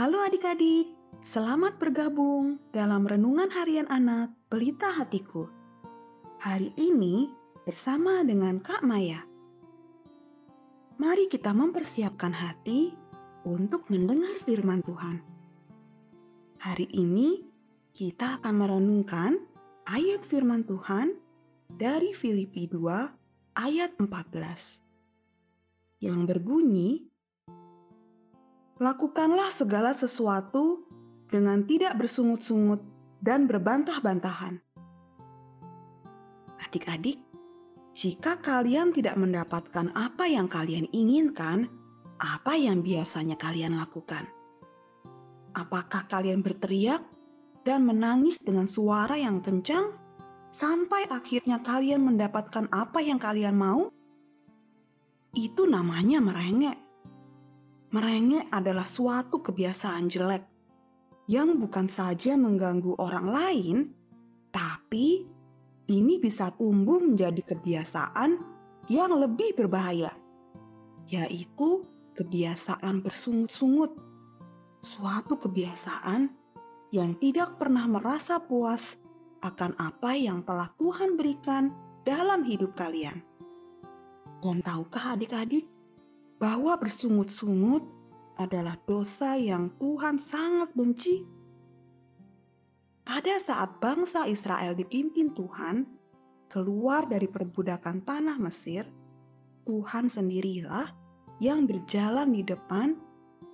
Halo adik-adik, selamat bergabung dalam Renungan Harian Anak Pelita Hatiku. Hari ini bersama dengan Kak Maya. Mari kita mempersiapkan hati untuk mendengar firman Tuhan. Hari ini kita akan merenungkan ayat firman Tuhan dari Filipi 2 ayat 14 yang berbunyi, lakukanlah segala sesuatu dengan tidak bersungut-sungut dan berbantah-bantahan. Adik-adik, jika kalian tidak mendapatkan apa yang kalian inginkan, apa yang biasanya kalian lakukan? Apakah kalian berteriak dan menangis dengan suara yang kencang sampai akhirnya kalian mendapatkan apa yang kalian mau? Itu namanya merengek. Merengek adalah suatu kebiasaan jelek yang bukan saja mengganggu orang lain, tapi ini bisa tumbuh menjadi kebiasaan yang lebih berbahaya, yaitu kebiasaan bersungut-sungut. Suatu kebiasaan yang tidak pernah merasa puas akan apa yang telah Tuhan berikan dalam hidup kalian. Dan tahukah adik-adik, bahwa bersungut-sungut adalah dosa yang Tuhan sangat benci? Pada saat bangsa Israel dipimpin Tuhan keluar dari perbudakan tanah Mesir, Tuhan sendirilah yang berjalan di depan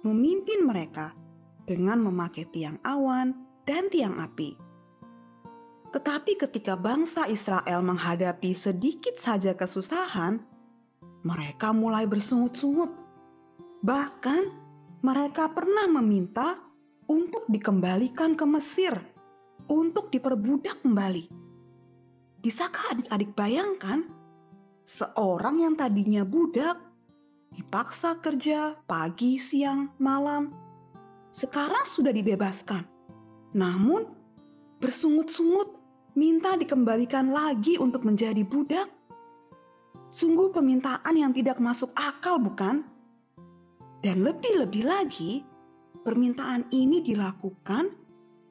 memimpin mereka dengan memakai tiang awan dan tiang api. Tetapi ketika bangsa Israel menghadapi sedikit saja kesusahan, mereka mulai bersungut-sungut. Bahkan mereka pernah meminta untuk dikembalikan ke Mesir, untuk diperbudak kembali. Bisakah adik-adik bayangkan? Seorang yang tadinya budak, dipaksa kerja pagi, siang, malam, sekarang sudah dibebaskan. Namun bersungut-sungut minta dikembalikan lagi untuk menjadi budak. Sungguh permintaan yang tidak masuk akal, bukan? Dan lebih-lebih lagi, permintaan ini dilakukan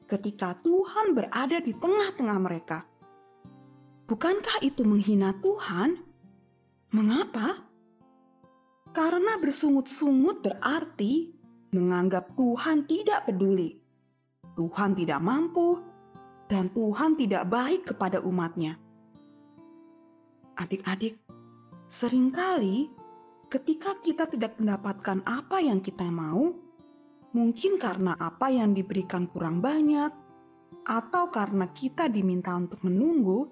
ketika Tuhan berada di tengah-tengah mereka. Bukankah itu menghina Tuhan? Mengapa? Karena bersungut-sungut berarti menganggap Tuhan tidak peduli, Tuhan tidak mampu, dan Tuhan tidak baik kepada umatnya. Adik-adik, seringkali ketika kita tidak mendapatkan apa yang kita mau, mungkin karena apa yang diberikan kurang banyak, atau karena kita diminta untuk menunggu,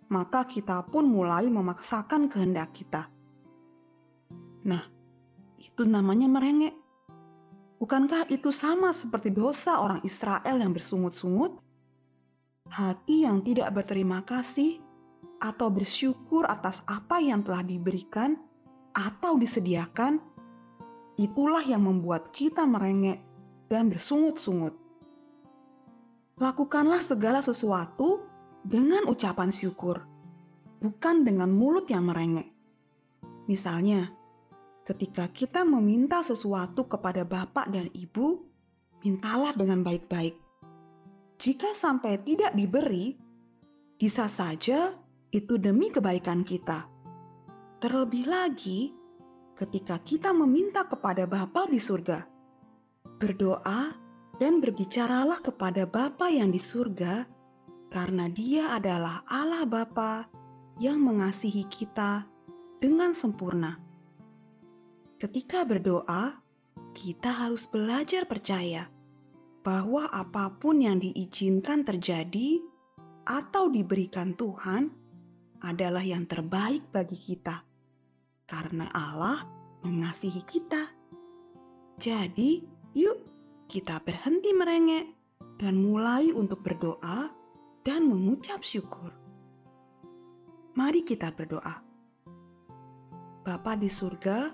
maka kita pun mulai memaksakan kehendak kita. Nah, itu namanya merengek. Bukankah itu sama seperti dosa orang Israel yang bersungut-sungut? Hati yang tidak berterima kasih atau bersyukur atas apa yang telah diberikan atau disediakan, itulah yang membuat kita merengek dan bersungut-sungut. Lakukanlah segala sesuatu dengan ucapan syukur, bukan dengan mulut yang merengek. Misalnya, ketika kita meminta sesuatu kepada bapak dan ibu, mintalah dengan baik-baik. Jika sampai tidak diberi, bisa saja itu demi kebaikan kita. Terlebih lagi, ketika kita meminta kepada Bapa di surga, berdoa dan berbicaralah kepada Bapa yang di surga, karena Dia adalah Allah Bapa yang mengasihi kita dengan sempurna. Ketika berdoa, kita harus belajar percaya bahwa apapun yang diizinkan terjadi atau diberikan Tuhan adalah yang terbaik bagi kita, karena Allah mengasihi kita. Jadi, yuk kita berhenti merengek dan mulai untuk berdoa dan mengucap syukur. Mari kita berdoa. Bapa di surga,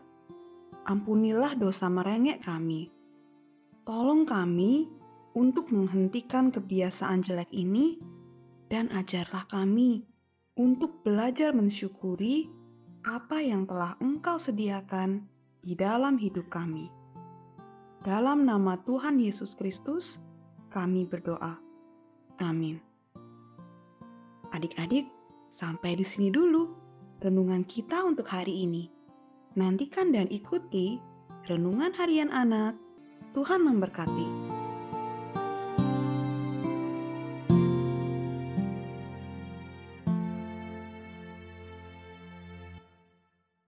ampunilah dosa merengek kami. Tolong kami untuk menghentikan kebiasaan jelek ini dan ajarlah kami untuk belajar mensyukuri apa yang telah Engkau sediakan di dalam hidup kami. Dalam nama Tuhan Yesus Kristus, kami berdoa. Amin. Adik-adik, sampai di sini dulu renungan kita untuk hari ini. Nantikan dan ikuti renungan harian anak. Tuhan memberkati.